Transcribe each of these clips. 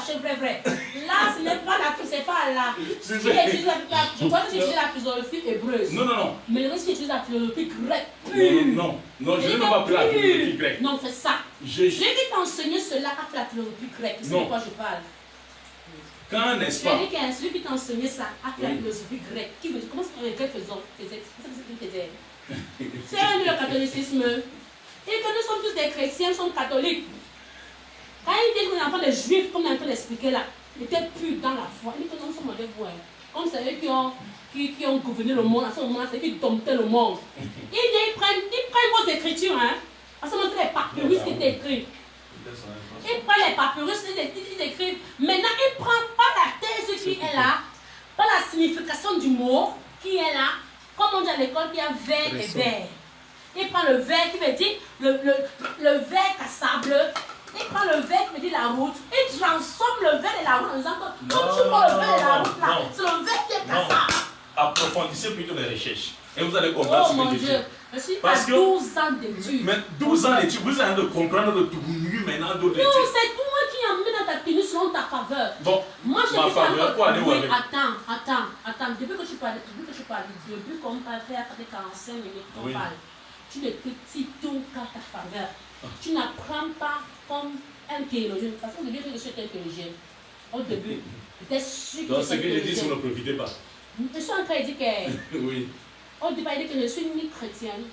fâché, vrai. Là, ce n'est pas la, c'est pas là. Je crois que tu utilises la philosophie hébreuse. Non. Mais le reste, tu utilises la philosophie grecque. Non, je n'ai pas pris la philosophie grecque. Non, c'est ça. J'ai qui t'a enseigné cela a fait la philosophie grecque. C'est de quoi je parle. Quand, n'est-ce pas? Je dis que celui qui t'a enseigné ça a fait la philosophie grecque. Qui me dit, comment est-ce que les Grecs faisaient? C'est ce qu'ils faisaient. C'est un le catholicisme. Et que nous sommes tous des chrétiens, nous sommes catholiques. Quand ils disent qu'on entend les juifs, comme on est en train d'expliquer là, ils étaient purs dans la foi. Ils disent que nous sommes des voix. Comme c'est eux qui ont gouverné le monde, à ce moment-là, c'est eux qui domptaient le monde. Ils prennent vos écritures, hein. À ce moment-là, les papyrus qui étaient écrits. Ils prennent les papyrus, ils écrivent. Maintenant, ils ne prennent pas la thèse qui est là, pas la signification du mot qui est là. Comme on dit à l'école, il y a vert et vert. Il prend le vert qui veut dire le vert cassable. Il prend le vert qui veut dire la route. Il transforme le vert et la route en disant que quand tu prends le vert et la route là, c'est le vert qui est cassable. Approfondissez plutôt les recherches. Et vous allez comprendre ce que je dis. Je suis à 12 ans d'études. Mais 12 ans d'études, vous allez comprendre le tout maintenant d'autres études. Non, c'est toi qui as mis dans ta tenue selon ta faveur. Bon, moi je ma faveur, quoi aller où avec? Attends, depuis que tu parles, depuis qu'on parle faire 45 minutes qu'on parle, tu ne critiques tout qu'à ta faveur. Tu n'apprends pas comme un théologien. Parce qu'au début, je suis un théologien. Au début, j'étais sûr que donc ce que je dis, vous ne profitez pas. Je suis en train de dire que... Oui. Au départ, il dit que je suis ni chrétienne,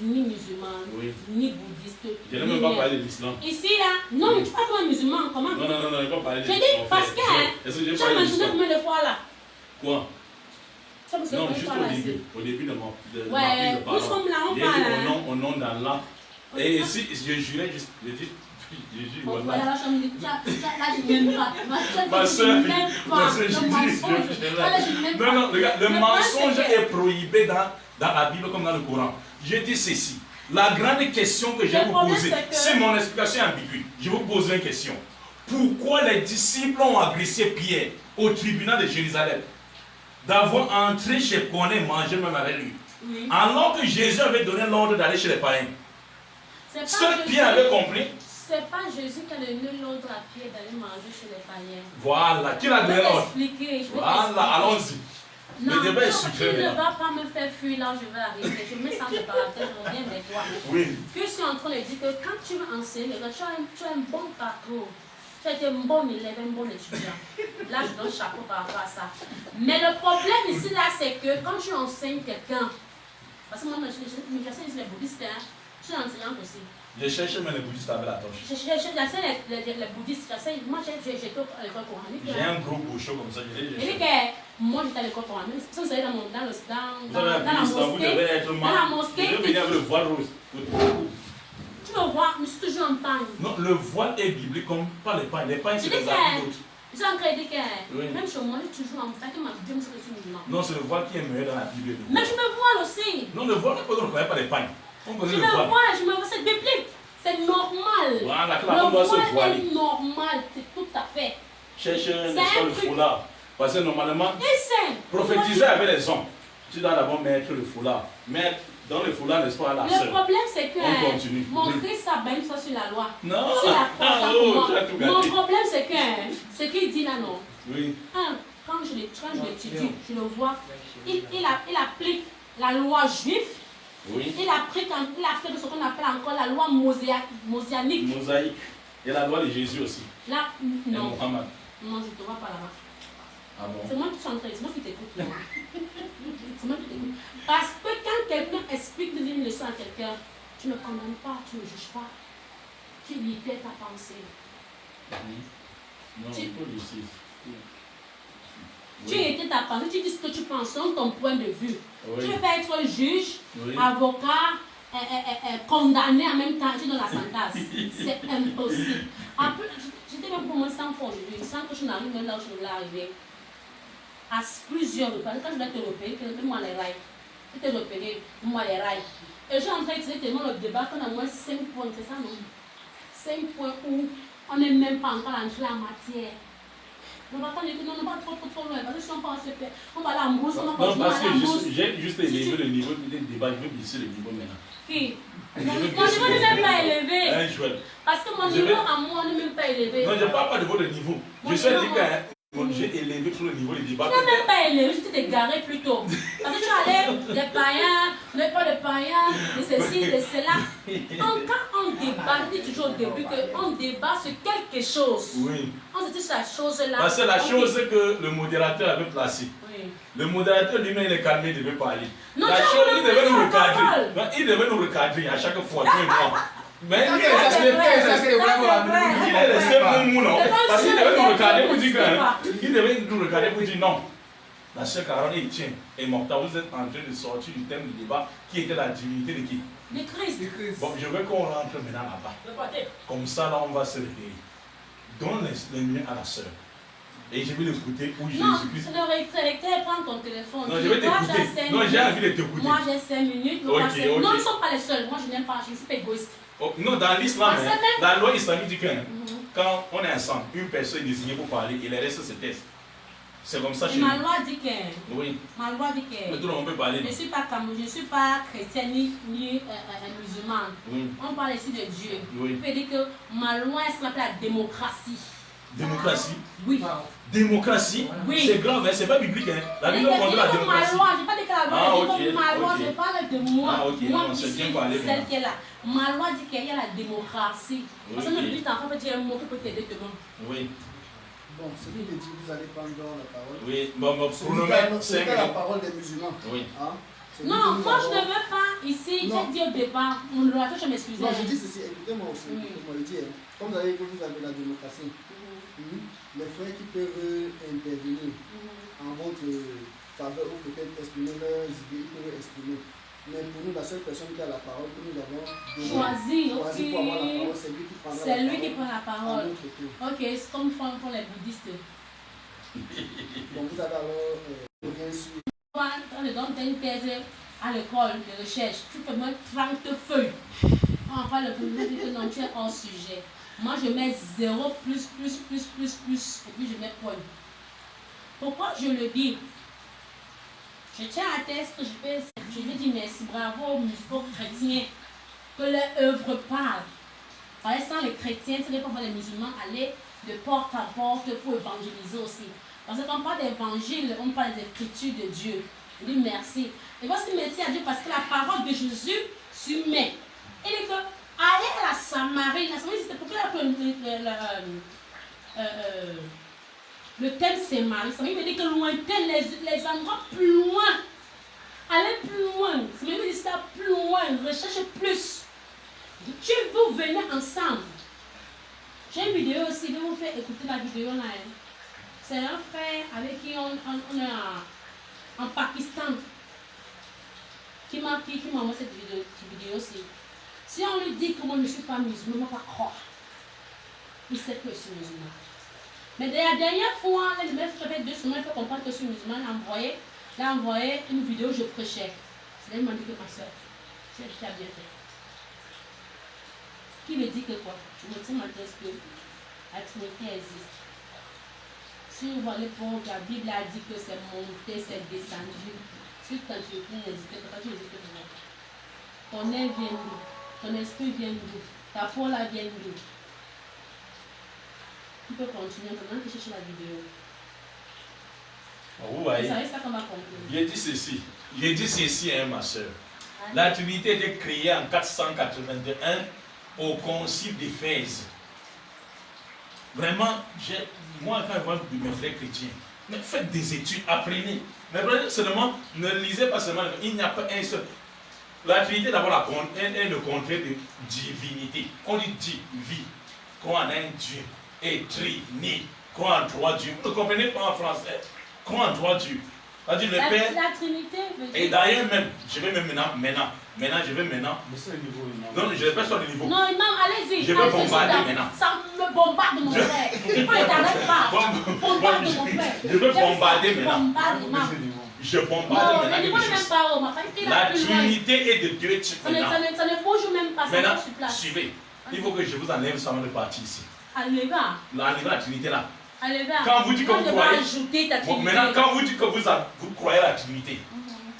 ni musulmane, ni bouddhiste. Je n'ai même pas parlé de l'islam. Ici, là, non, tu parles comme un musulman, comment? Non, je ne vais pas parler de l'islam. Je dis parce que, tu as mentionné combien de fois là? Quoi? Non, juste au début de ma prise de parole. Nous sommes là, on parle. Au nom d'Allah. Et si je jurais juste, je dis, voilà, là, je n'aime pas. Ma soeur, non, regarde, le mensonge est prohibé dans la Bible comme dans le Coran. Je dis ceci. La grande question que je vais vous poser, c'est mon explication ambiguë. Je vous pose une question. Pourquoi les disciples ont agressé Pierre au tribunal de Jérusalem d'avoir entré chez Corne et manger même avec lui, alors que Jésus avait donné l'ordre d'aller chez les païens? Seul Pierre avait compris. C'est pas Jésus qui a donné l'ordre à Pierre d'aller manger chez les païens. Voilà, qui l'a donné l'ordre? Voilà, allons-y. Non, tu ne vas pas me faire fuir là où je vais arriver. Je mets ça en parenthèse, je reviens avec toi. Oui. Que je suis en train de dire que quand tu veux enseigner, tu as un bon parcours. Tu as été un bon élève, un bon étudiant. Là, je donne chapeau par rapport à ça. Mais le problème ici, là, c'est que quand tu enseignes quelqu'un, parce que moi, j'enseigne les bouddhistes, je suis enseignante aussi. Je cherche même les bouddhistes avec la torche. J'enseigne les bouddhistes. Moi, j'étais à l'école coranique. J'ai un gros bouchon comme ça. Moi, j'étais à l'école coranique. Si vous allez dans la mosquée, je vais venir avec le voile rose. Tu me vois, je suis toujours en pagne. Non, le voile est biblique comme pas les pagnes. Les pagnes, c'est des habits d'autres. Je suis en train de dire que même chez moi, je suis toujours en pagne. Non, c'est le voile qui est meilleur dans la Bible. Mais je me vois aussi. Non, le voile, on ne connaît pas les pagnes. Je me vois, c'est biblique. C'est normal. Voilà, le voile est normal, c'est tout à fait. Cherchez le foulard. Parce que normalement, prophétiser avec les hommes, tu dois d'abord mettre le foulard. Mettre dans le foulard, n'est-ce pas, la sœur. Le problème, c'est que mon Christ s'abaisse soit sur la loi. Non. Sur la mon problème, c'est que ce qu'il dit là, non. Oui. Quand je l'étudie, je le vois, il applique la loi juive. Oui. Il a fait de ce qu'on appelle encore la loi mosaïque. Mosaïque. Et la loi de Jésus aussi. Là, non. Mohammed. Non, je ne te vois pas là-bas. Ah bon? C'est moi qui suis en train, c'est moi qui t'écoute. C'est moi qui t'écoute. Parce que quand quelqu'un explique une leçon à quelqu'un, tu ne condamnes pas, tu ne juges pas. Tu libères ta pensée. Non, il faut laisser. Tu étais ta pensée, tu dis ce que tu penses, selon ton point de vue. Oui. Tu ne peux pas être juge, avocat, condamné en même temps, tu donnes la sentence. C'est impossible. Après, j'étais même pour mon enfant aujourd'hui, sans que je n'arrive même là où je voulais arriver. À plusieurs repas, quand je vais te repérer, moi les rails. Je te repérer, moi les rails. Et je suis en train de dire tellement le débat qu'on a moins 5 points, c'est ça non? 5 points où on n'est même pas encore entré en matière. On va pas dire que non, pas trop loin, parce que si on pense que on va aller en brousse, on va Non, parce continuer à aller en que brousse. j'ai juste élevé le niveau du débat, je veux baisser le niveau maintenant. Qui? Mon niveau n'est même pas élevé. Hein, Joël? Parce que mon niveau à moi n'est même pas élevé. Non, je ne parle pas de votre niveau. Je suis dit que j'ai élevé sur le niveau du débat. Tu n'es même pas élevé, je t'ai égaré plus tôt. Parce que tu allais, les païens, les pas de païens, de ceci, de cela. Quand on débat, je dis toujours au début qu'on débat sur quelque chose. Oui. On se dit sur la chose-là. Parce que la chose que le modérateur avait placée. Oui. Le modérateur lui-même, il est calmé, il devait parler. Non, La tu chose, as il devait nous la recadrer. parole. Non, il devait nous recadrer à chaque fois, toi et moi. Mais il est Ça, c'est vrai. resté mou, non. Parce qu'il devait nous regarder pour dire que. Il devait nous regarder pour dire non. La sœur Caroline et Etienne et Morta, vous êtes en train de sortir du thème du débat qui était la divinité de qui? De Christ. Bon, je veux qu'on rentre maintenant là-bas. Comme ça, là, on va se réveiller. Donne les liens à la sœur. Et je vais l'écouter où Jésus-Christ. Non, le recteur, prends ton téléphone. Non, je vais t'écouter. Non, j'ai envie de t'écouter. Moi, j'ai 5 minutes. Ok. Non, ils ne sont pas les seuls. Moi, je n'aime pas. Je ne suis pas égoïste. Oh, non, dans l'islam, la loi islamique dit que Mm-hmm. quand on est ensemble, une personne est désignée pour parler et le reste se teste. C'est comme ça Et chez nous. ma loi dit que. Oui. Ma loi dit que. Mais tout le monde peut parler. Je ne suis pas chrétienne ni musulmane. Oui. On parle ici de Dieu. Oui. Je peux dire que ma loi est ce qu'on appelle la démocratie. Démocratie. Oui. Démocratie. Oui. C'est grave, hein? C'est pas biblique. Hein? La Bible contre la démocratie. Ma loi, je n'ai pas dit que la loi, ma loi, je parle de moi. Moi non, qui suis celle qui est là. Ma loi dit qu'il y a la démocratie. Parce que le but, en fait, peut dire un mot qui peut t'aider demain. Oui. Bon, ce qu'il dit, vous allez prendre la parole. Oui, bon, pour le mettre, mettre, c'est la parole des musulmans. Oui. Hein? Non, moi je ne veux pas ici, j'ai dit au départ, mon orateur, je m'excuse. Non, je dis ceci, écoutez-moi aussi, écoutez-moi le dire. Comme vous avez dit que vous avez la démocratie, les frères qui peuvent intervenir en votre faveur ou peut-être exprimer leurs idées, ils peuvent exprimer. Mais pour nous, la seule personne qui a la parole, que nous avons choisi pour avoir la parole, c'est lui qui prendra la parole. C'est lui qui prend la parole. Ok, c'est comme font les bouddhistes. Donc vous avez alors bien sûr. On te donne une thèse à l'école de recherche, tu peux mettre 30 feuilles. On va le dire que non, tu es hors sujet. Moi, je mets 0, plus, et puis je mets point. Pourquoi je le dis? Je tiens à tester que je vais dire merci, bravo aux musulmans chrétiens, que leur œuvre parle. Par exemple, les chrétiens, ce n'est pas les musulmans aller de porte à porte pour évangéliser aussi. Parce que quand on parle d'évangile, on parle des écritures de Dieu. Je dis merci. Et voici merci à Dieu parce que la parole de Jésus s'humaine. Il dit que aller à la Samarie, c'était pourquoi le thème c'est Marie. Ça veut dire que lointain, les endroits plus loin. Allez plus loin. Ça veut dire ça plus loin. Recherche plus. Tu veux venir ensemble. J'ai une vidéo aussi. Je vais vous faire écouter la vidéo là. C'est un frère avec qui on est en Pakistan qui m'a envoyé cette vidéo aussi. Si on lui dit que moi je ne suis pas musulman, il ne va pas croire. Il sait que je suis musulman. Mais la dernière fois, je me suis fait 2 semaines pour comprendre que je suis musulman. Il a envoyé une vidéo où je prêchais. C'est là qu'il m'a dit que ma soeur, tu as bien fait. Qui me dit que quoi? Je me dis ma thèse que la Trinité existe. Si vous voyez pour la Bible a dit que c'est monté, c'est descendu. Si quand tu n'hésites pas, tu n'hésites pas. Ton air vient d'où? Ton esprit vient d'où? Ta foi là vient d'où? Tu peux continuer pendant que je cherche la vidéo. Vous voyez, vous savez ça qu'on va conclure. j'ai dit ceci, hein, ma soeur. La Trinité était créée en 481 au concile d'Éphèse. Vraiment, moi, quand je vois mes frères chrétiens, mais faites des études, apprenez. Mais seulement, ne lisez pas seulement, il n'y a pas un seul. La Trinité, d'abord, est le contraire de divinité. On dit vie, croire en un Dieu, et trini, croire en 3 dieux. Vous ne comprenez pas en français? Croire en 3 dieux. C'est-à-dire le Père. La Trinité. Et d'ailleurs, même, je vais même maintenant. Mais c'est le niveau. Non, je ne vais pas sur le niveau. Non, allez-y. Je vais bombarder maintenant. Ça me bombarde mon frère. Il ne t'arrête pas. Bombarde mon frère. Je vais bombarder maintenant. Je bombarde non, maintenant. Ne même pas haut. La Trinité est de deux types. Ça ne bouge même pas. Maintenant, sur place. suivez. Il faut que je vous enlève ça avant de partir ici. Enlève. Enlève la Trinité là. Alléluia. Quand vous dites que Moi, vous je vais croyez. ajouter ta Bon, Trinité. maintenant, quand vous dites que vous croyez à la Trinité,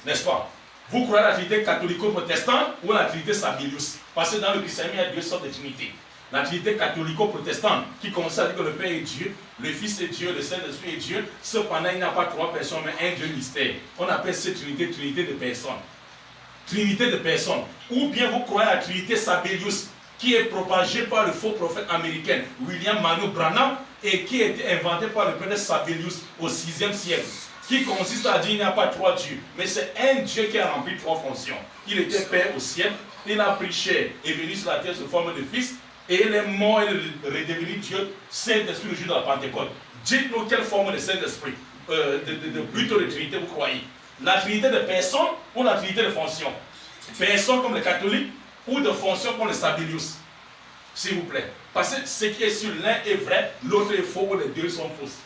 n'est-ce pas? Vous croyez à la Trinité catholico-protestante ou à la Trinité Sabellius? Parce que dans le christianisme, il y a deux sortes de Trinité. La Trinité catholico-protestante qui consiste à dire que le Père est Dieu, le Fils est Dieu, le Saint-Esprit est Dieu. Cependant, il n'y a pas trois personnes, mais un Dieu mystère. On appelle cette Trinité Trinité de personnes. Trinité de personnes. Ou bien vous croyez à la Trinité Sabellius qui est propagée par le faux prophète américain William Manu Branham et qui a été inventé par le père Sabellius au 6e siècle, qui consiste à dire qu'il n'y a pas trois dieux, mais c'est un Dieu qui a rempli trois fonctions. Il était Père au ciel, il a pris chair et venu sur la terre sous forme de Fils, et il est mort et redevenu Dieu, Saint-Esprit le jour de la Pentecôte. Dites-nous quelle forme de Saint-Esprit, plutôt de Trinité vous croyez? La Trinité de personnes ou la Trinité de fonctions? Personnes comme les catholiques ou de fonctions comme les Sabellius? S'il vous plaît. Parce que ce qui est sur l'un est vrai, l'autre est faux, ou les deux sont fausses.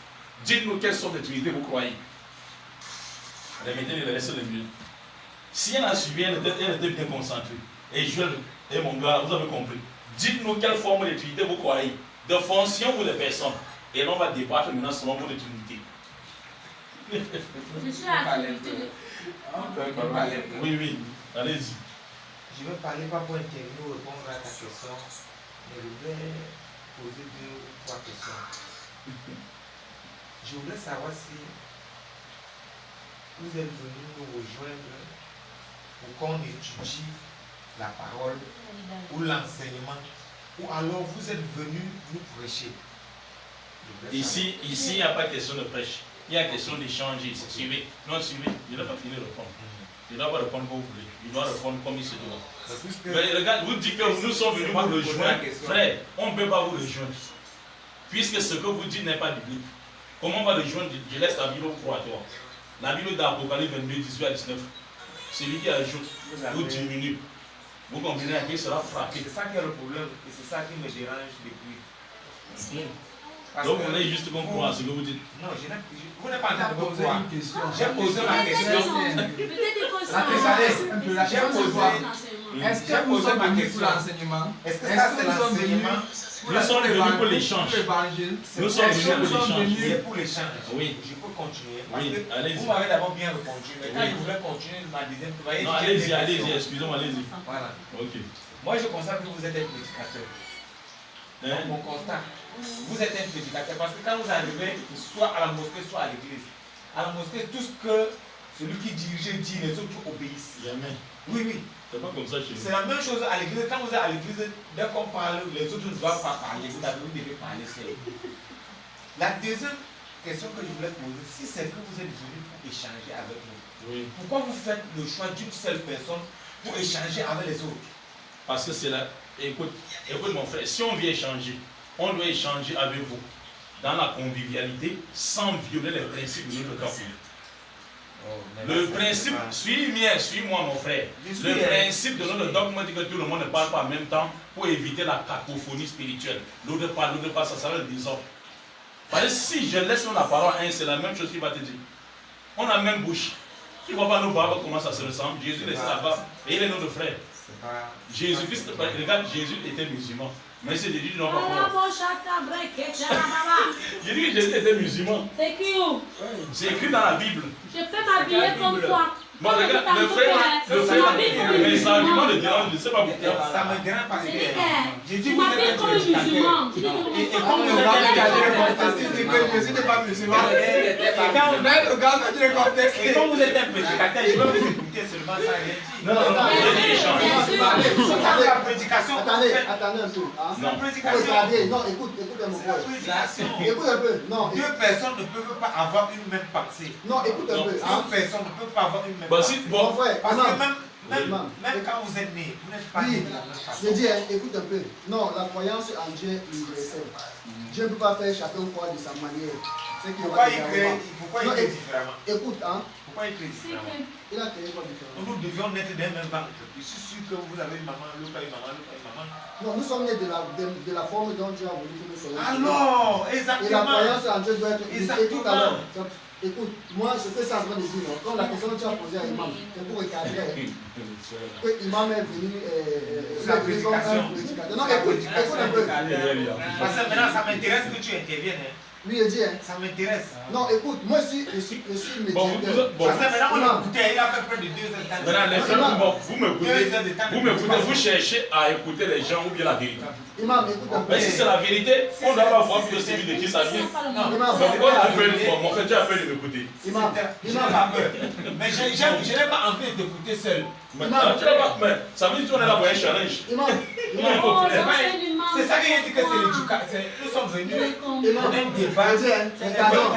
Dites-nous quelle sorte de Trinité vous croyez. Remettez les laissez le mieux. Si elle a suivi, elle était bien concentrée. Et Joël et mon gars, vous avez compris. Dites-nous quelle forme de Trinité vous croyez. De fonction ou de personne. Et là, on va débattre maintenant selon votre Trinité. Je suis à la Trinité. Oui, oui. Allez-y. Je vais parler pas pour intervenir ou répondre à ta question, mais je vais poser 2 ou 3 questions. Je voudrais savoir si vous êtes venus nous rejoindre pour qu'on étudie la parole ou l'enseignement, ou alors vous êtes venus nous prêcher. Ici, il n'y a pas question de prêche. Il y a question d'échanger. Suivez. Non, suivez. Je n'ai pas fini de répondre. Il ne doit pas répondre comme vous voulez. Il doit répondre comme il se doit. Mais regarde, vous dites que nous sommes venus vous rejoindre. Frère, on ne peut pas vous rejoindre. Puisque ce que vous dites n'est pas biblique. Comment on va rejoindre? Je laisse la Bible pour toi. La Bible d'Apocalypse 22, 18 à 19. Celui qui ajoute ou diminue, vous comprenez à qui sera frappé. C'est ça qui est le problème. Et c'est ça qui me dérange depuis. Donc vous voulez juste qu'on croit à ce que vous dites. Non, vous n'êtes pas en train de me poser croire. une question. J'ai posé ma question. Est-ce que nous sommes venus pour l'enseignement? Est-ce que ça c'est l'enseignement? Nous sommes venus pour l'échange. Nous sommes venus pour l'échange. C'est pour l'échange. Oui. Je peux continuer. Oui, allez-y. Vous m'avez d'abord bien répondu. Mais quand je voulais continuer ma deuxième, vous voyez. Non, allez-y, excusez-moi, allez-y. Voilà. Ok. Moi je constate que vous êtes un prédicateur. Donc, mon constat, vous êtes un prédicateur parce que quand vous arrivez, soit à la mosquée, soit à l'église, à la mosquée, tout ce que celui qui dirige dit, les autres obéissent. Jamais. Oui, oui. C'est pas comme ça chez nous. C'est la même chose à l'église. Quand vous êtes à l'église, dès qu'on parle, les autres ne doivent pas parler. Vous devez parler seul. La deuxième question que je voulais poser, si c'est que vous êtes venu pour échanger avec nous, Oui. pourquoi vous faites le choix d'une seule personne pour échanger avec les autres? Parce que c'est là. Écoute mon frère, si on vient échanger, on doit échanger avec vous dans la convivialité sans violer les principes de notre doctrine. Le principe, suis-moi mon frère. Le principe de notre dogme dit que tout le monde ne parle pas en même temps pour éviter la cacophonie spirituelle. L'autre parle, ça sera le désordre. Parce que si je laisse la parole à un, c'est la même chose qu'il va te dire. On a la même bouche. Tu ne vois pas nos barbes comment ça se ressemble. Jésus laisse la barbe et il est notre frère. Jésus-Christ, regarde, Jésus était musulman. Mais c'est Jésus non pas quoi. J'ai dit que Jésus était musulman. C'est qui où? C'est écrit dans la Bible. Je peux m'habiller comme toi. Bon, regarde, le frère, mes arguments le dérangent, je ne sais pas pourquoi. Ça me dérange pas. J'ai dit Tu vous êtes m'habilles un comme un prédicateur. musulman. Et Comme comme le vous gars qui a dit le êtes contexte, il dit que Jésus n'est pas musulman. Et quand Le gars qui a dit le contexte. Et comme vous êtes un prédicateur, je vais vous écouter seulement ça rien dit. Non, Ça c'est la prédication. Attendez un peu. C'est la prédication. Regardez, non, écoute mon C'est la frère. prédication. Écoute un peu. Non, Deux personnes ne peuvent pas avoir une même pensée. non, écoute un peu. Deux personnes ne peuvent pas avoir une même Bah, pensée. si, Mon bon, frère, Parce non. que même quand vous êtes né, vous n'êtes pas né Oui, de la même façon. je dis, écoute un peu. Non, la croyance en Dieu est universelle. Dieu ne peut pas faire chacun croire de sa manière. Pourquoi il crée différemment? Écoute, Pourquoi il crée différemment? il a créé quoi différent? Nous devions naître d'un même ventre. Je suis sûr que vous avez une maman, l'autre a une maman, l'autre a une maman. Non, nous sommes nés de la forme dont Dieu a voulu que nous soyons. Alors, Et la exactement. croyance en Dieu doit être Exactement. tout à l'heure. Écoute, moi, ce que ça veut dire, quand la question que tu as posée à Imam, c'est pour recadrer. Que Imam est venu. La prédication. Non, écoute un peu. Parce que maintenant, ça m'intéresse que tu interviennes. Oui, il dit, hein. Ça m'intéresse. Non, écoute, moi aussi, je suis Bon, médiateur. Parce que maintenant, on l'a écouté, il a fait près de 2 heures de temps. Maintenant, les frères, bon, vous m'écoutez, vous cherchez à écouter les gens ou bien la vérité. Imam, écoute un peu. Mais si c'est la vérité, on doit pas voir que celui de qui ça vient. Imam, Donc, on appelle, bon, mon frère, tu appelles de m'écouter. Imam, Je n'ai pas peur. Mais je n'ai pas envie de t'écouter seul. Maintenant, tu n'as pas, mais ça veut dire qu'on est là pour un challenge. Imam, Oh, C'est ça que j'ai dit que c'est l'éducation. Nous sommes venus pour Imam, un débat. je dis, hein, recadrons.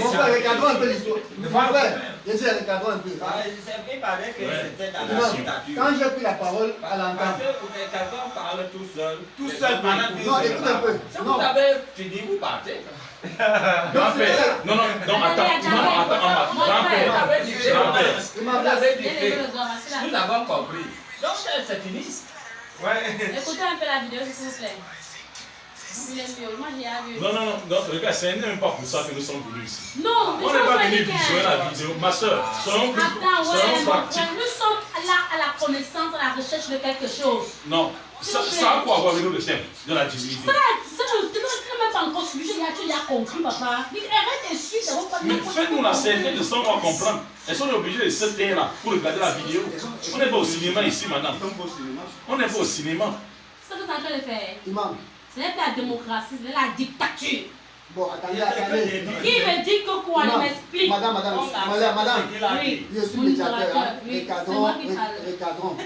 Mon frère, recadrons un peu l'histoire. Mon frère, je dis, recadrons un peu. Il paraît que c'était dans la Imam, dictature. quand j'ai pris la parole à Parce l'entente, que quelqu'un parle tout seul. Tout seul pendant 2 non, heures. écoute un peu. Si vous Non, avez fini, vous partez. Grand-père, non, attends, grand-père, Imam, Vous avez dit Écoutez que nous avons compris. Donc c'est fini. Ouais. un peu la vidéo, s'il vous plaît. Il est mieux. Moi, j'ai vu. non, regarde, ce n'est même pas pour ça que nous sommes venus ici. Non, On n'est pas venus visionner la vidéo. Ma soeur, soyons Attends, ouais, mon pratiques. frère, nous sommes là à la connaissance, à la recherche de quelque chose. Non, ça a quoi avoir avec nous le thème de la divinité. Ça, tu n'as même pas encore suivi, tu l'as compris, papa. Arrête de suivre, d'abord pas de Mais faites-nous la certitude de savoir comprendre. Est-ce qu'on est obligé de se taire là pour regarder la vidéo? On n'est pas au cinéma ici, madame. On n'est pas au cinéma. Ce que tu es en train de faire, Imam, ce n'est pas la démocratie, c'est la dictature. bon, attendez. Qui me dit que quoi, il m'explique. Madame, Oui, je suis mon médiateur. modérateur, Hein. oui, c'est moi qui parle. Recadrons.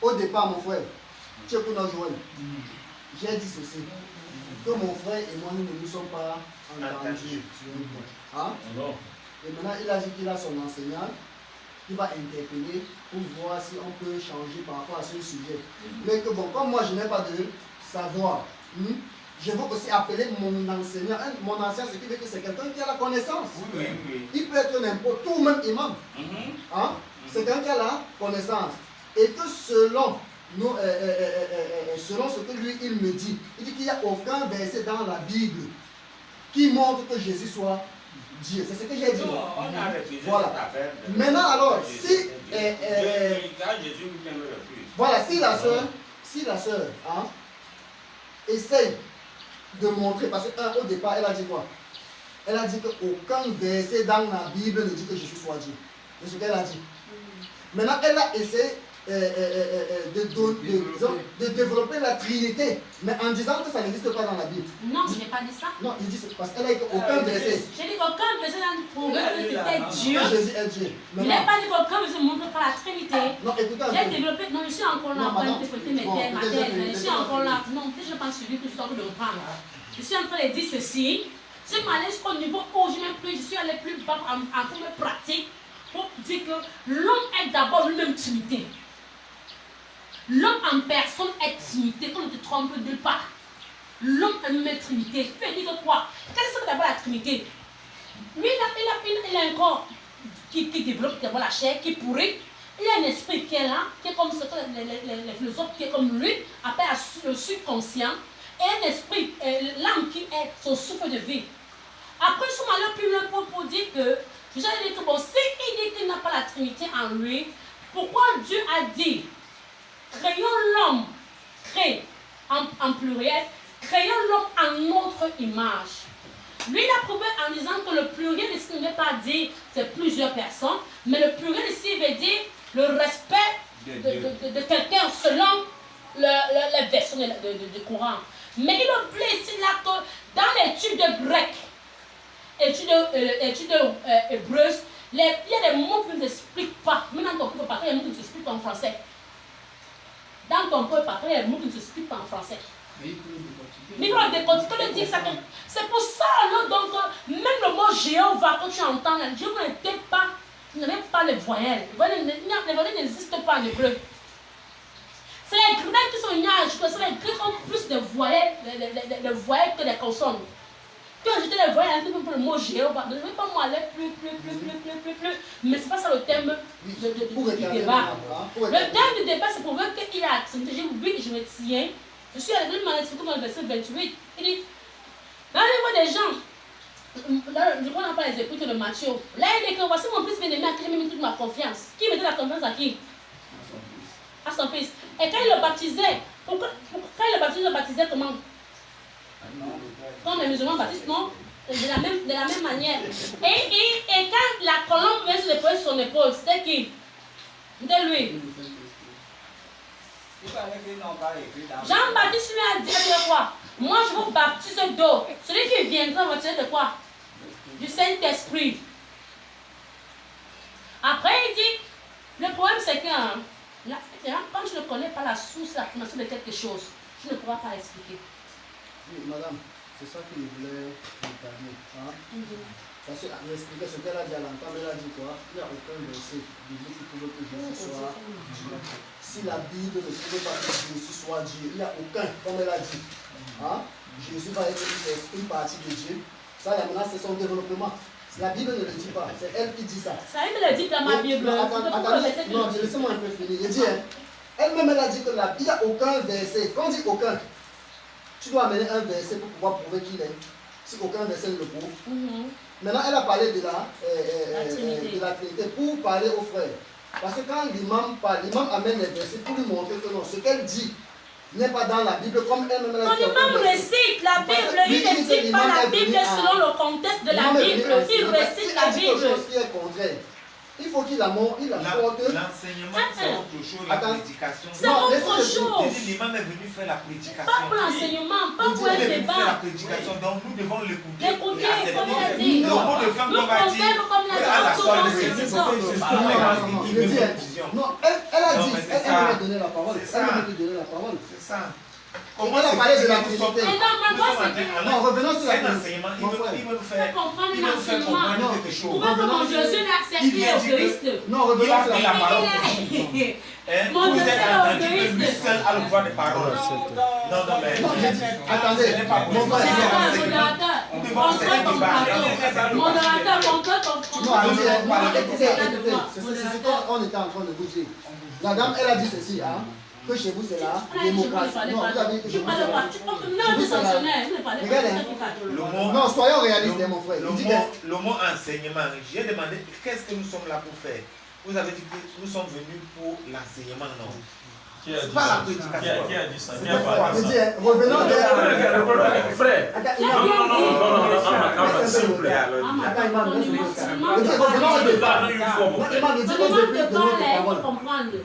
Au départ, mon frère, tu es pour nous joindre. J'ai dit ceci, que mon frère et moi, nous ne nous sommes pas entendus. Hein? Non. Et maintenant, il a dit qu'il a son enseignant qui va interpeller pour voir si on peut changer par rapport à ce sujet. Mais que bon, comme moi, je n'ai pas de savoir, je veux aussi appeler mon enseignant. Mon enseignant, ce qui veut que c'est quelqu'un qui a la connaissance. Oui. Il peut être n'importe où, même imam. Hein? C'est quelqu'un qui a la connaissance. Et que selon ce que lui, il me dit, il dit qu'il n'y a aucun verset dans la Bible qui montre que Jésus soit Dieu. C'est ce que j'ai dit. On a refusé Voilà. cette affaire. Maintenant, alors, si Jésus lui-même le refuse. voilà, si la sœur hein, essaye de montrer, parce qu'au départ, elle a dit quoi? Elle a dit qu'aucun verset dans la Bible ne dit que Jésus soit Dieu. C'est ce qu'elle a dit. Maintenant, elle a essayé de développer la Trinité, mais en disant que ça n'existe pas dans la Bible. Non, je n'ai pas dit ça. Non, il dit c'est parce qu'elle a dit qu'aucun verset. J'ai dit qu'aucun verset dans le programme que c'était Dieu. Jésus est Dieu. Je n'ai pas dit qu'aucun verset ne montre pas la Trinité. Non, écoutez un J'ai peu. développé, non, je suis encore là en train d'interpréter mes termes, ma thèse. Je suis encore là. Non, je pense celui que je suis en train de reprendre. Je suis en train de dire ceci. Je m'allais jusqu'au niveau où je suis allé plus bas en forme pratique pour dire que l'homme est d'abord lui-même Trinité. L'homme en personne est Trinité. On ne te trompe nulle part. L'homme est lui-même Trinité. Tu veux dire que quoi? Qu'est-ce que d'abord la Trinité? Lui, il a un corps qui développe d'abord la chair, qui pourrit. Il y a un esprit qui est là, qui est comme ce que les philosophes qui est comme lui, appellent le subconscient. Et un esprit, l'âme qui est son souffle de vie. Après, je suis allé plus loin pour dire que, je vais dire que bon, s'il dit qu'il n'a pas la Trinité en lui, pourquoi Dieu a dit, créons l'homme, crée en pluriel, créons l'homme en notre image. Lui, il a prouvé en disant que le pluriel ici ne veut pas dire c'est plusieurs personnes, mais le pluriel ici veut dire le respect de quelqu'un selon la version du Coran. Mais il oublie ici là que dans l'étude grec, étude hébreuse, il y a des mots qui ne s'expliquent pas. Même dans ton peuple parler, il y a des mots qui ne s'expliquent pas en français. Dans ton peuple parler, il y a des mots qui ne s'expliquent pas en français. Mais il faut décortiquer le dire ça. C'est pour ça alors, donc, même le mot Jéhovah que tu entends, Jéhovah n'avait pas les voyelles. Les voyelles n'existent pas en hébreu. C'est les Grecs qui sont venus à ajouter, c'est les Grecs qui ont plus de voyelles, les voyelles que les consonnes. Quand j'étais les voyelles, un peu pour le mot Jéhovah, je ne vais pas m'aller plus. Mais ce n'est pas ça le thème du débat. Le thème du débat, c'est pour voir qu'il y a accepté. J'ai oublié que je me tiens. Je suis allé dans le verset 28. Il dit, dans le niveau des gens, là, je crois qu'on n'a pas les épîtres de Matthieu. Là, il dit que voici mon fils bien-aimé à qui j'ai mis toute ma confiance. Qui mettait la confiance à qui? À son fils. Et quand il le baptisait, quand il le baptisait comment? comme les musulmans baptistes, non, de la même manière. Et quand la colombe vient se déposer sur son épaule, c'était qui? C'était lui. Jean-Baptiste lui a dit quoi? Moi je vous baptise d'eau. Celui qui viendra va tirer de quoi? Du Saint-Esprit. Après il dit, le problème c'est que quand je ne connais pas la source, la fondation de quelque chose, je ne pourrai pas l'expliquer. Oui, madame, c'est ça que je voulais vous parler. Hein? Parce que l'expliquer ce qu'elle a dit à l'entendre, elle a dit quoi? Il n'y a aucun verset biblique qui prouve que Jésus soit Dieu. Si la Bible ne prouve pas que Jésus soit Dieu, il n'y a aucun, comme elle a dit. Hein? Jésus va être une partie de Dieu. Ça, la menace, c'est son développement. La Bible ne le dit pas, c'est elle qui dit ça. Ça, elle me le dit dans ma Bible. Non, laissez-moi un peu finir. Je dis, elle-même, elle a dit que il n'y a aucun verset. Quand on dit aucun, tu dois amener un verset pour pouvoir prouver qu'il est. Si aucun verset ne le prouve. Maintenant, elle a parlé de la Trinité pour parler aux frères. Parce que quand l'imam parle, l'imam amène les versets pour lui montrer que non, ce qu'elle dit n'est pas dans la Bible comme elle-même l'a dit. L'imam récite la Bible, il ne dit pas la Bible selon le contexte de la Bible, il récite la Bible. Quelque chose qui est contraire. Il faut qu'il apporte. L'enseignement, c'est autre chose, la prédication. C'est autre chose. L'imam est venu faire la prédication. Pas pour l'enseignement, pas pour un Il est venu faire la débat. prédication, donc nous devons l'écouter. L'écouter, comme il a dit. Le mot de femme qu'on va dire, à la soirée, Non, elle a dit, elle m'a donné la parole. Elle m'a donné la parole. C'est ça. Comment elle a parlé de la Trinité. Non, revenons sur la Trinité. Il veut nous faire comprendre quelque chose. Comment Jésus n'a accepté l'égoïste. Non, revenons sur la parole. Mon Dieu, Lui c'est seul a le droit de parole. Non, mais. Attendez, mon modérateur, non, écoutez, c'est ce qu'on était en train de vous dire. La dame, elle a dit ceci, hein, que chez vous c'est la démocratie. Non, vous avez dit que chez vous c'est la... Non, soyons réalistes, mon frère. Le mot enseignement, j'ai demandé qu'est-ce que nous sommes là pour faire. Vous avez dit que nous sommes venus pour l'enseignement, non? Qui a dit pas ça? la prédication. Qui a dit ça? Je dis, revenons frère. Non, s'il vous plaît.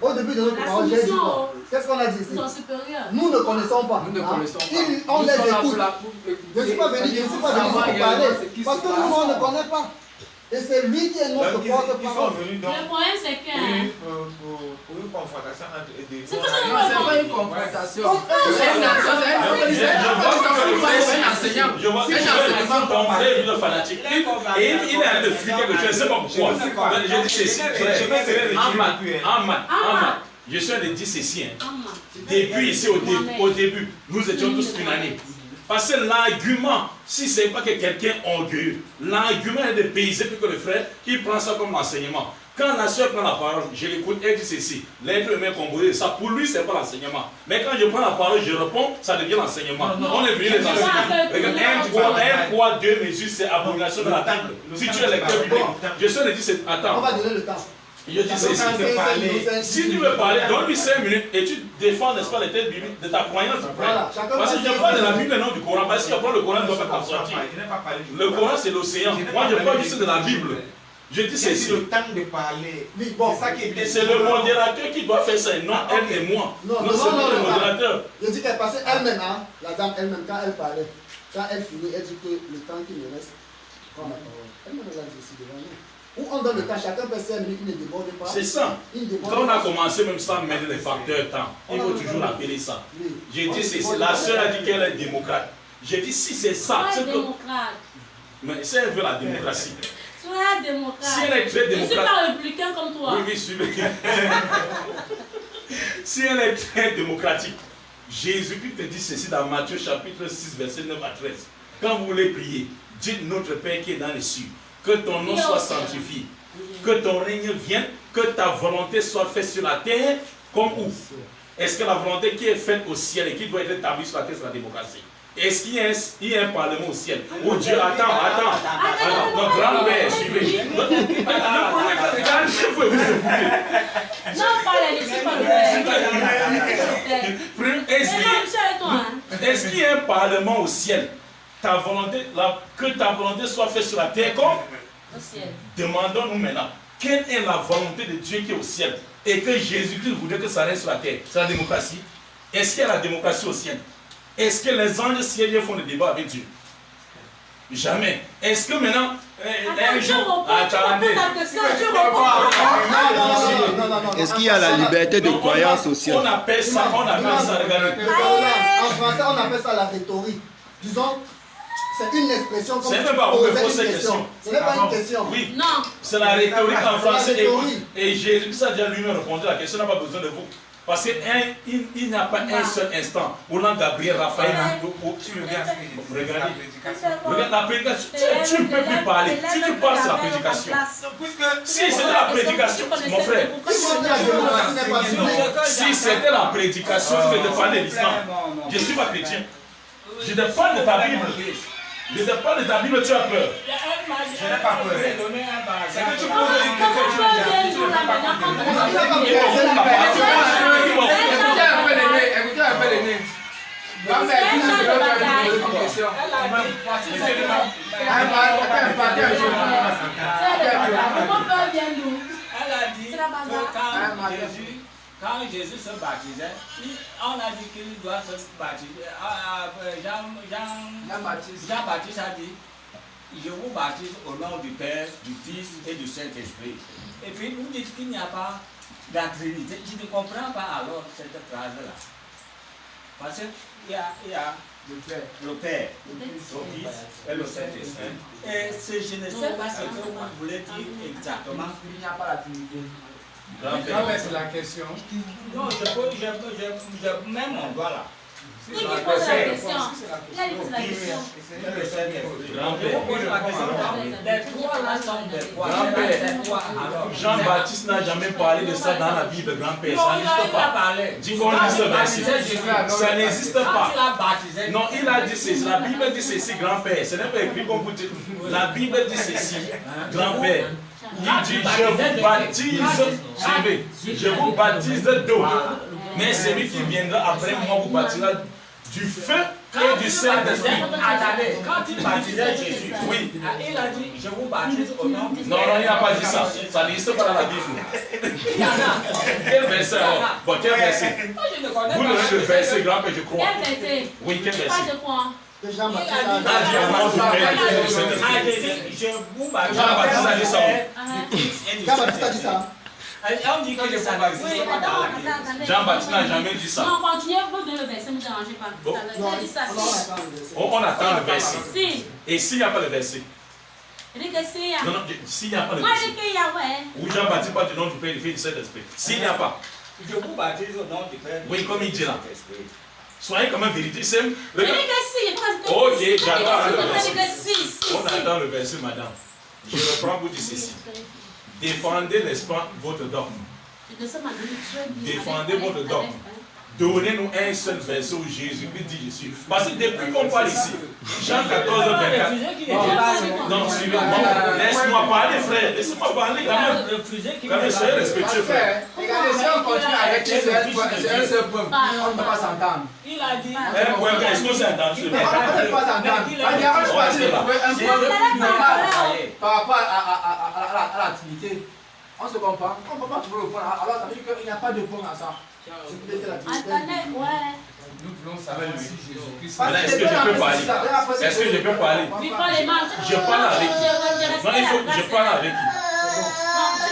Au début de notre parole, j'ai dit quoi? Qu'est-ce qu'on a dit ici? Nous ne connaissons pas. On les écoute. Je ne suis pas venu ici pour parler. Parce que nous, on ne connaît pas. Et c'est lui qui est notre porte-parole. Le problème, c'est que... Pour une confrontation entre les deux. C'est pas une confrontation. Je vois ton frère, il est fanatique. Et il est en train de fuir quelque chose, je ne sais pas pourquoi. Je dis ceci, Ahmad, je suis en train de dire ceci. Depuis ici, au début, nous étions tous unanimes. Parce que l'argument, si ce n'est pas que quelqu'un est orgueilleux, l'argument est de payser plus que le frère, il prend ça comme l'enseignement. Quand la soeur prend la parole, je l'écoute, elle dit ceci, l'être humain composé de ça, pour lui, ce n'est pas l'enseignement. Mais quand je prends la parole, je réponds, ça devient l'enseignement. On est venu les enseigner. Un poids, deux mesures, c'est abrogation de la Bible. Si tu es lecteur biblique, je suis en train de dire, attends. On va donner le temps. Je dis ceci. Si tu veux parler, donne-lui 5 minutes et tu défends, n'est-ce pas, les textes bibliques de ta croyance. Voilà, parce que je parle de la Bible et non du Coran. Parce que je prends le Coran, il doit pas sortir. Le Coran, c'est l'océan. Moi, je parle juste de la Bible. Je dis ceci. C'est le temps de parler. C'est le modérateur qui doit faire ça, non elle et moi. Non, c'est le modérateur. Je dis qu'elle passait elle-même, hein, la dame elle-même, quand elle parlait, quand elle finit, elle dit que le temps qui me reste, prends la parole. Elle-même, elle a dit aussi devant nous. Où on donne le temps, chacun peut 5 minutes, il ne déborde pas. C'est ça. Quand on a commencé même sans mettre les facteurs temps, il faut toujours appeler ça. J'ai dit ceci, la soeur a dit qu'elle est démocrate. J'ai dit si c'est ça, c'est que... Mais si elle veut la démocratie. Sois démocrate. Si elle est très démocrate. Je suis pas républicain comme toi. Oui, suivez. Si elle est très démocratique, Jésus-Christ te dit ceci dans Matthieu chapitre 6, verset 9 à 13. Quand vous voulez prier, dites notre Père qui est dans les cieux. Que ton nom soit sanctifié, que ton règne vienne, que ta volonté soit faite sur la terre comme où? Est-ce que la volonté qui est faite au ciel et qui doit être établie sur la terre, c'est la démocratie? Est-ce qu'il y a un parlement au ciel? Oh Dieu, attends. Notre grand-père, suivez. Non, pas la laisser pas le Est-ce qu'il y a un parlement au ciel que ta volonté soit faite sur la terre comme Au ciel. demandons-nous maintenant, quelle est la volonté de Dieu qui est au ciel et que Jésus-Christ voudrait que ça reste sur la terre? C'est la démocratie. Est-ce qu'il y a la démocratie au ciel? Est-ce que les anges siègent font le débat avec Dieu? Jamais. Est-ce que maintenant, un jour, attendez, Est-ce qu'il y a la liberté de croyance au ciel? on appelle ça, regardez. En français, on appelle ça la rhétorique. Disons, c'est une expression comme C'est même pas vous me poser posez une cette question. Ce n'est pas une question. Oui, Non. c'est la rhétorique en français. C'est la rhétorique. Et Jésus a déjà lui-même répondu à la question, n'a pas besoin de vous. Parce qu'il n'y a pas un seul instant où l'on Gabriel, Raphaël, Tu regardes ce que je dis. regardez. La prédication. Regarde la prédication, tu ne peux plus parler. Si tu parles sur la prédication, si c'était la prédication, mon frère, si c'était la prédication, je te parlais de l'islam. Je ne suis pas chrétien. Je te parle de ta Bible. Je te parle de ta Bible, tu as peur. Je n'ai pas peur. C'est que tu poses une Comment question, tu peut ne la Écoutez un peu les nez. Elle a dit que quand Jésus se baptisait, on a dit qu'il doit se baptiser. Jean-Baptiste a dit, je vous baptise au nom du Père, du Fils et du Saint-Esprit. Et puis vous dites qu'il n'y a pas la Trinité. Je ne comprends pas alors cette phrase-là. Parce qu'il y a le Père, le Fils et le Saint-Esprit. Et je ne sais pas ce que vous voulez dire exactement. Il n'y a pas la Trinité. Grand-père. C'est la question. Non, je mets mon doigt là. Qui pose la question? Il a dit la question. Le Saint-Esprit. Grand-père. Je pose la question. Les trois là sont des quoi? Grand-père. Alors, Jean-Baptiste n'a jamais parlé de ça dans la Bible, grand-père. non, Ça il n'existe a pas. parlé. Dis qu'on lit ce verset. Ça n'existe Quand pas. il a baptisé, Non, il a dit ceci. La Bible dit ceci, grand-père. Ce n'est pas écrit comme vous dites. La Bible dit ceci, grand-père. Il dit, je vous baptise, je vous baptise d'eau. Mais celui qui viendra après moi vous baptisera du feu et du Saint-Esprit. attendez, quand il baptisait Jésus, Oui. il a dit, je vous baptise au nom du Non, non, il n'a pas dit ça. Ça n'existe pas dans la Bible. Il y en a. Quel verset alors? Bon, quel verset? Moi, je ne connais Vous pas. donnez le verset, grand-père, je crois. Quel verset? Oui, quel Pas verset? de quoi? Que Jean-Baptiste Il a dit, Ah, Dieu, au nom du Père, du Fils et du Ah, Saint-Esprit. j'ai dit, je vous baptise. Jean-Baptiste a dit ça. Jean-Baptiste a dit ça. On dit que je vous baptise. Oui, attends. Jean-Baptiste n'a jamais dit ça. Non, continuez, vous donnez le verset, ne me dérangez pas. Oh. Il a dit ça, si. On attend le verset. Si. Et s'il n'y a pas le verset? Il dit que si. Non, non, s'il n'y a pas le Moi, je dis verset. qu'il y a, ouais. Ou Jean-Baptiste parle du nom du Père, du Fils et du Saint-Esprit. S'il n'y a pas, Je vous baptise au nom du Père. Oui, comme il dit là. soyez quand même vérité. C'est Il dit que si. Ok, Il dit que j'adore si, le il verset. dit que si. On attend le verset, madame. Je reprends pour dire ceci. Défendez, n'est-ce pas, votre dogme. Défendez votre dogme. Donnez-nous un seul verset où Jésus-Christ dit je suis. Parce que depuis qu'on parle ici, Jean 14, 24. Non, suivez-moi. Laisse-moi parler, frère. Laissez-moi parler quand même. Quand même, soyez respectueux, frère. Regardez, si on continue avec c'est un seul point. On ne peut pas s'entendre. Il a dit. Un point, est-ce qu'on s'est entendu? On ne peut pas s'entendre. On n'arrive pas à trouver un point normal par rapport à la Trinité. On se comprend. On ne peut pas trouver le point. Alors, ça veut dire qu'il n'y a pas de point à ça. Attendez, ouais. Nous voulons savoir si Jésus-Christ. Maintenant, est-ce que je peux parler? Est-ce que je peux parler? Oui, parlez-moi. Je parle avec qui? Non, il faut que je parle avec qui?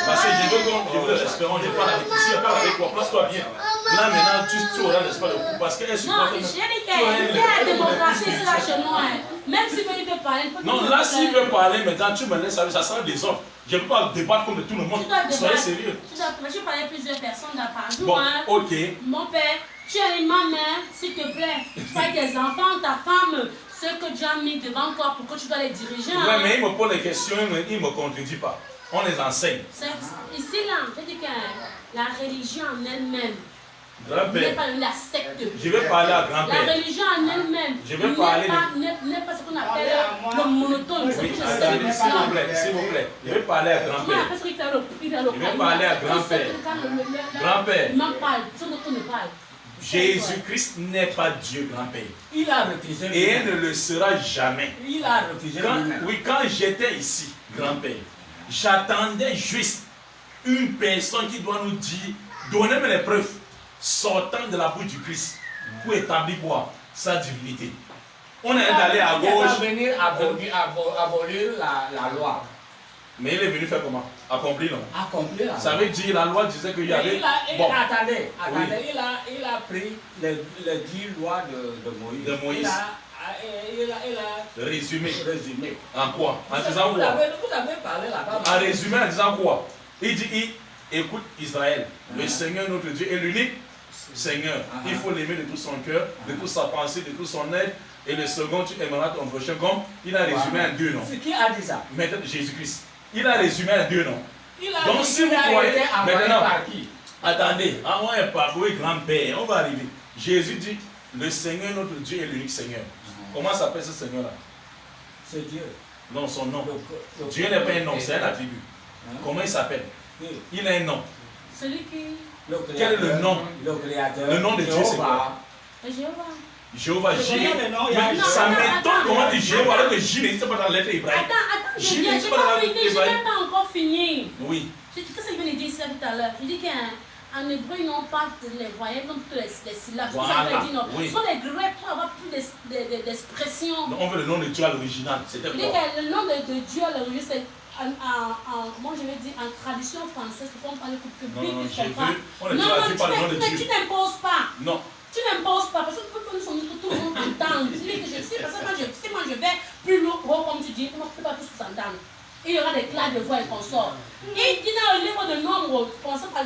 Parce que je veux le respect, je parle avec qui? Si je parle avec toi, place-toi bien. Là, maintenant, tu auras, n'est-ce pas, le coup. Parce qu'elle Non, supporte. j'ai dit qu'il y a la démocratie, c'est là chez moi. Même s'il veut parler. Non, là, s'il veut parler, maintenant, tu me laisses savoir, ça sera des hommes. Je ne peux pas débattre comme de tout le monde. Soyez sérieux. Tu dois parler à plusieurs personnes par jour. Bon, Hein. ok. Mon père, tu es une maman, s'il te plaît. Tu as tes enfants, ta femme, ce que Dieu a mis devant toi pour que tu dois les diriger. Oui, Hein. mais il me pose des questions, il ne me contredit pas. On les enseigne. Ici, là, je dis que la religion en elle-même Grand-père, n'est pas la secte. je vais parler à La grand-père. religion en elle-même Je vais parler n'est pas ce qu'on appelle le monotone. Oui, attendez, s'il vous plaît, s'il vous plaît. Je vais parler à Comment on grand-père. appelle ce qu'il Je vais parler à grand-père. Grand-père. Il m'en parle, ce dont on ne parle. Jésus-Christ n'est pas Dieu grand-père. Il a refusé Et lui-même. ne le sera jamais. Il a refusé lui-même. Oui, quand j'étais ici, grand-père, j'attendais juste une personne qui doit nous dire, donnez-moi les preuves sortant de la bouche du Christ pour établir quoi? Sa divinité. On est allé à Il va gauche, venir abolir la loi. mais il est venu faire comment? Accomplir, non? Accomplir la Ça loi. veut dire la loi disait qu'il y avait. Bon, Attendez, Oui. il a pris les 10 lois de Moïse. De Moïse. Il a résumé. résumé. En quoi? En disant Vous quoi? avez parlé là-bas. En résumé, en disant quoi? Il dit, écoute Israël, le Seigneur notre Dieu est l'unique Seigneur. Il faut l'aimer de tout son cœur, de toute sa pensée, de tout son être. Et le second, tu aimeras ton prochain comme. Il a résumé en 2 noms. C'est qui a dit ça? Maintenant, Jésus-Christ. Il a résumé en 2 noms. Il a Donc, dit si qu'il vous a croyez, été envoyé maintenant, par qui? attendez, on est pas oui, grand-père, on va arriver. Jésus dit, le Seigneur notre Dieu est l'unique Seigneur. Comment s'appelle ce Seigneur-là? C'est Dieu. Non, son nom. Le- Dieu n'est pas un nom, c'est un attribut. Comment il s'appelle? Il a un nom. Celui qui. Quel est le nom? Le créateur. Le nom de Dieu, c'est quoi? Jéhovah. Jéhovah, Je J. connais le nom, il y a- Mais ça Non, m'étonne attends, comment attends, dit Jéhovah alors que J n'existe pas dans la lettre hébraïque. Attends, J j'ai n'existe pas pas dans la fini, lettre je n'ai hébraïque. pas encore fini. Oui. Qu'est-ce que je viens de dire ça tout à l'heure? Je dis qu'en hébreu, ils n'ont pas les voyelles, donc les syllabes. Voilà, Ça veut dire non. oui. Ce sont les grecs pour avoir plus d'expressions. On veut le nom de Dieu à l'original. C'était Je dis quoi? que le nom de Dieu, à l'origine, c'est comment je vais dire, en tradition française, pour qu'on parle que Non, Bible, non, je j'ai comprends. vu. On est Non, traduit par le nom de tu Dieu. n'imposes pas. Non. Tu n'imposes pas, parce que nous sommes que tout le monde entende. Tu dis que je sais, parce que si moi je vais plus haut, comme tu dis, on ne peut pas tous s'entendre. Il y aura des clats de voix et consorts. Et il dit dans le livre de Nombre, commençant par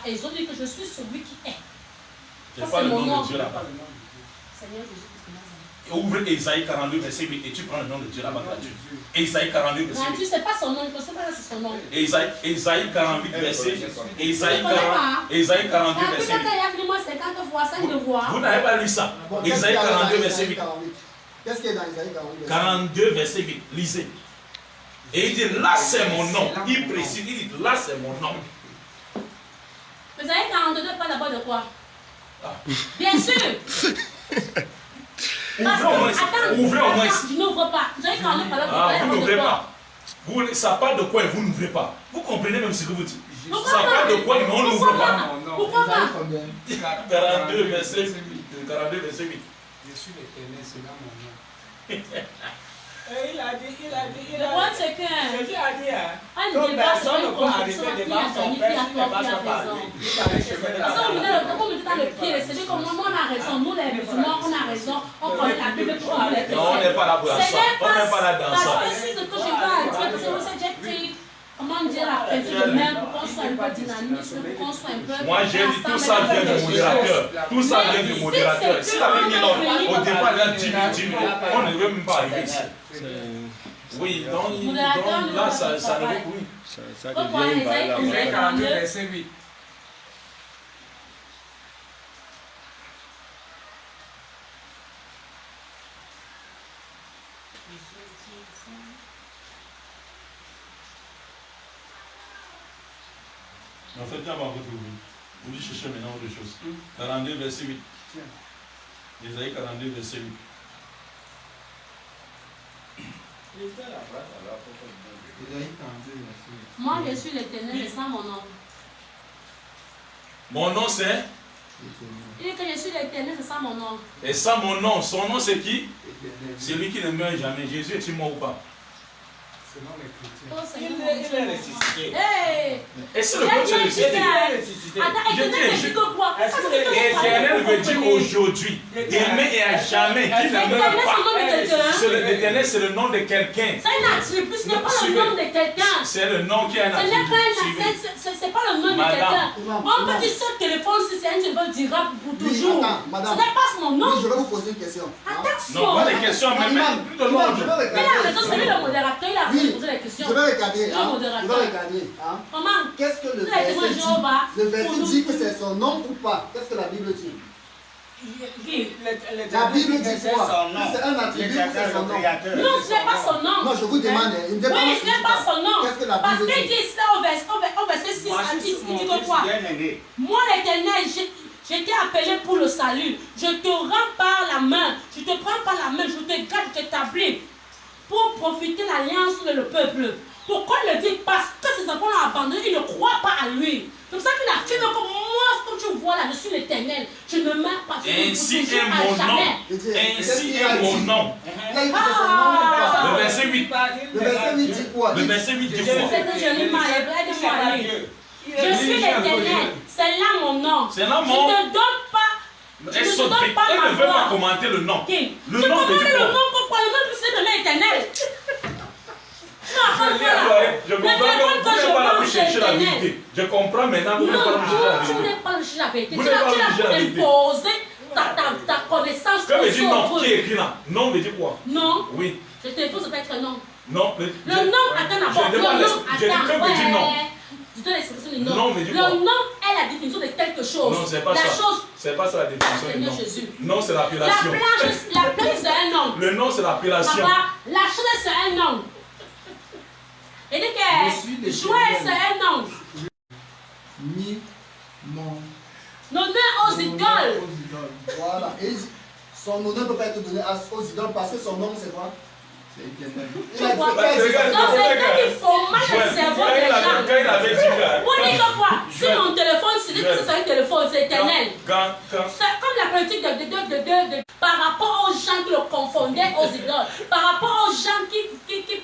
Exode, dit que je suis celui qui est. J'ai Ça, pas c'est le mon nom nom. de Dieu là-bas. Seigneur Jésus-Christ de Nazareth. Ouvre Ésaïe 42, verset 8 et tu prends le nom de Dieu là-bas gratuit. Ésaïe 42, verset Non, tu 8. ne sais pas son nom, je ne sais pas si c'est son nom. Ésaïe 48, verset. Ésaïe Je connais pas. 42, Ah, puis verset quand 8. il y a venu moi 50 fois, 5 de voix. Vous n'avez pas lu ça? Bon, qu'est-ce Ésaïe qu'il y a dans 42, Isaïe verset 8. 48? Qu'est-ce qu'il y a dans Isaïe 48? 42, verset 8. Lisez. Et il dit, là c'est mon nom. Il précise, il dit, là c'est mon nom. Vous avez 42 pas d'abord de quoi? Ah. Bien sûr! Parce Ouvrez au moins. que, attends, Ouvrez au moins. je n'ouvre pas. Vous avez 42 pas d'abord Ah, vous n'ouvrez de quoi? pas. Vous, ça parle de quoi et vous n'ouvrez pas. Vous comprenez même ce que vous dites. Pourquoi Ça pas? parle de quoi mais on n'ouvre Pourquoi pas. pas? Pourquoi Isaïe pas? combien? 42, verset 8. 42, verset 8. Je suis l'éternel, c'est là mon nom. Il a dit. Le point, c'est que Jésus a dit, hein. un Toute débat, c'est personne une ne peut arriver compétition qui devant a son gagné, qui père a s'il n'est tort, pas qui a sur par raison. lui. Il a les chemins de la Parce qu'on me dit parole. dans le pied, c'est comme moi, on a raison. Nous, les musulmans, on a raison. On connaît la Bible pour nous, les Non, on n'est pas là pour ça. On n'est pas là dans ça. Parce que si ce que je veux dire, parce que vous savez, j'ai pris, comment dire, la pensée de même pour qu'on soit un peu dynamique, pour qu'on soit un peu. Moi j'ai dit tout ça vient du modérateur. Tout ça vient du modérateur. S'il avait mis l'ordre, au départ, il y a 10 minutes, on ne veut même pas arriver ici. Oui, donc là, ça ne veut oui. Ça Pourquoi devient une Isaïe balle à combien? Isaïe moi. 42, verset 8. En fait, on va retrouver. Vous dites chercher maintenant autre chose. 42, verset 8. Isaïe 42, verset 8. Isaïe 42, verset 8. Moi, je suis l'éternel, c'est ça mon nom. Mon nom c'est. Il dit que je suis l'éternel, c'est ça mon nom. Et ça, mon nom. Son nom c'est qui? Éternel. C'est lui qui ne meurt jamais. Jésus est-il mort ou pas? Selon les chrétiens. Oh, Il Seigneur, est ressuscité. hey! Et c'est le J'ai bon Dieu dit de que- Jésus. Il est ressuscité. Attends, Je éternel, dis- je dis que quoi? Est-ce que L'éternel veut dire aujourd'hui, demain et à jamais, qui ne meurt L'éternel, c'est le pas. nom de quelqu'un. C'est l'éternel, c'est le nom de quelqu'un. C'est un attribut, ce n'est pas le Suivez. nom de quelqu'un. C'est le nom qui est un Ce n'est pas attribut. Suivez. c'est pas le nom de Madame. quelqu'un. Imam, On peut imam. dire ce téléphone si c'est un téléphone durable pour Oui, toujours. attends, Ce madame. n'est pas son Oui, nom. je vais vous poser une question. Hein? Attention. Non, pas des questions, mais Imam, même plus de imam, l'ordre. je vais Mais il a raison, regarder. c'est lui le modérateur, il a Oui, posé la question. je vais regarder. C'est le Hein? Je modérateur. vais regarder. Hein? Comment? Qu'est-ce que le Vous avez demandé verset dit? Jéhovah. Le verset Pour nous. dit que c'est son nom ou pas? Qu'est-ce que la Bible dit? Qui? La Bible dit c'est quoi? son nom. C'est un attribut ou c'est son nom? Non, ce n'est pas son nom. Non, je vous demande. Une demande Oui, ce n'est pas son nom. Qu'est-ce que la Parce Bible qu'il dit? dit ça au verset 6, il dit que quoi? Moi l'éternel, J'ai été appelé pour le salut. Je te rends par la main. Je te prends par la main. Je te garde, je t'établis. Pour profiter de l'alliance de le peuple. Pourquoi il le dit? Parce que ses enfants l'ont abandonné. Ils ne croient pas à lui. C'est pour ça qu'il affirme que moi, comme tu vois là, je suis l'Éternel. Je ne meurs pas. Ainsi est mon nom. Ainsi est mon nom. Là, il dit c'est son nom, il parle. Le verset 8. Le verset 8 dit quoi? Le verset 8 dit quoi? Je lis mal, aide-moi à lire. Je suis l'Éternel. C'est là mon nom. C'est là Je mon. ne te donne pas. Je Elle ne te saute donne vite. pas Elle ma ne veut pas voix. commenter le nom. Ok. Le Je nom veut commande dire le quoi? nom pourquoi le nom c'est le nom éternel. Non, Je comprends que vous n'êtes pas là pour chercher la vérité. Je comprends maintenant que vous n'êtes pas là pour chercher la tu vérité. n'es pas le chercher la vérité. Vous Tu n'êtes pas l'as le chercher la vérité. imposé ta connaissance Que veut dire aux non? autres. Qui est écrit là? Non veut dire quoi? Non, Oui. je te pose peut-être non. Non. Le nom, attends d'abord. Je Le demande nom, j'ai dit que veut dire non. Je donne l'expression du nom. Non veut dire Le quoi? nom est la définition de quelque chose. Non, c'est pas la ça. chose, C'est pas ça la définition du Seigneur nom. Jésus. Non, c'est La l'appellation. plage, c'est un nom. Le nom, c'est l'appellation. Papa, la chose, c'est un nom. Et dit que jouer, c'est un nom. Ni mon Donner aux idoles. Voilà. Et son honneur ne peut pas être donné aux idoles parce que son nom, c'est quoi? C'est éternel. Il a dit, vois. c'est Donc, c'est quand il faut mal le cerveau des gens. Quand il avait dit là. Vous dites que quoi? Si mon téléphone, c'est dit que c'est un téléphone, c'est éternel. Quand. C'est comme la politique par rapport aux gens qui le confondaient aux idoles, par rapport aux gens qui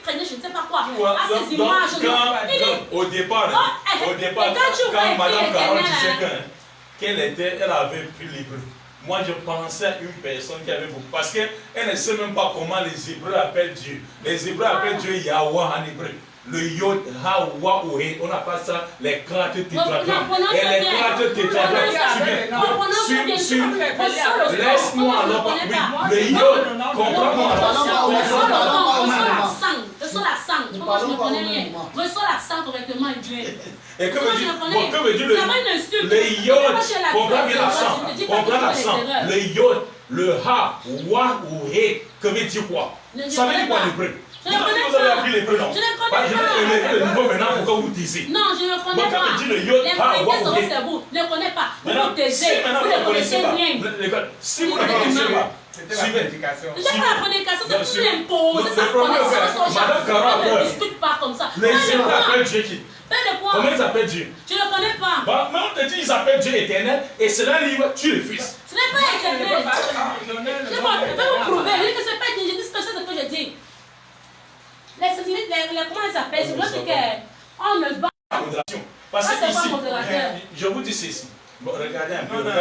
prenaient je ne sais pas quoi, à ces images. Au départ, quand Madame Carole disait qu'elle avait pris l'hébreu, moi je pensais à une personne qui avait beaucoup. Parce qu'elle ne sait même pas comment les Hébreux appellent Dieu. Les Hébreux appellent Dieu Yahweh en hébreu. Le Yod, Ha, Wa, Ohe, on appelle ça les cartes tétragrammes. Et les cartes tétragrammes, laisse-moi alors, oui, le Yod, comprends-moi. Reçois l'accent. Moi, je ne connais rien. Reçois l'accent correctement hébreu. Et que veut dire le le Yod? Comprends bien l'accent. Comprends l'accent. Le Yod, le Ha, Wa, Ohe, que veut dire quoi? Ça veut dire quoi l'hébreu? Vous avez appris l'hébreu, non? Je ne connais pas. Le niveau maintenant, pourquoi vous taisez? Non, je ne connais pas. Les vérités sont au cerveau. Je ne connais pas. Vous vous taisez. Vous ne connaissez rien. Si vous ne connaissez pas, c'était la prédication. Je n'ai pas la prédication, c'est pour l'imposer sa connaissance aux gens. On ne discute pas comme ça. Les Hébreux appellent Dieu qui? Comment ils appellent Dieu? Je ne connais pas. Mais on te dit ils appellent Dieu éternel et c'est un livre, tu le refuses. Ce n'est pas éternel. Je vais vous prouver. Je dis que ce n'est pas éternel. Je dis que c'est ce que je dis. Comment ils s'appellent? C'est parce qu'on ne bat pas. Parce que C'est pas ici, modérateur. je vous dis ceci. Bon, regardez un peu.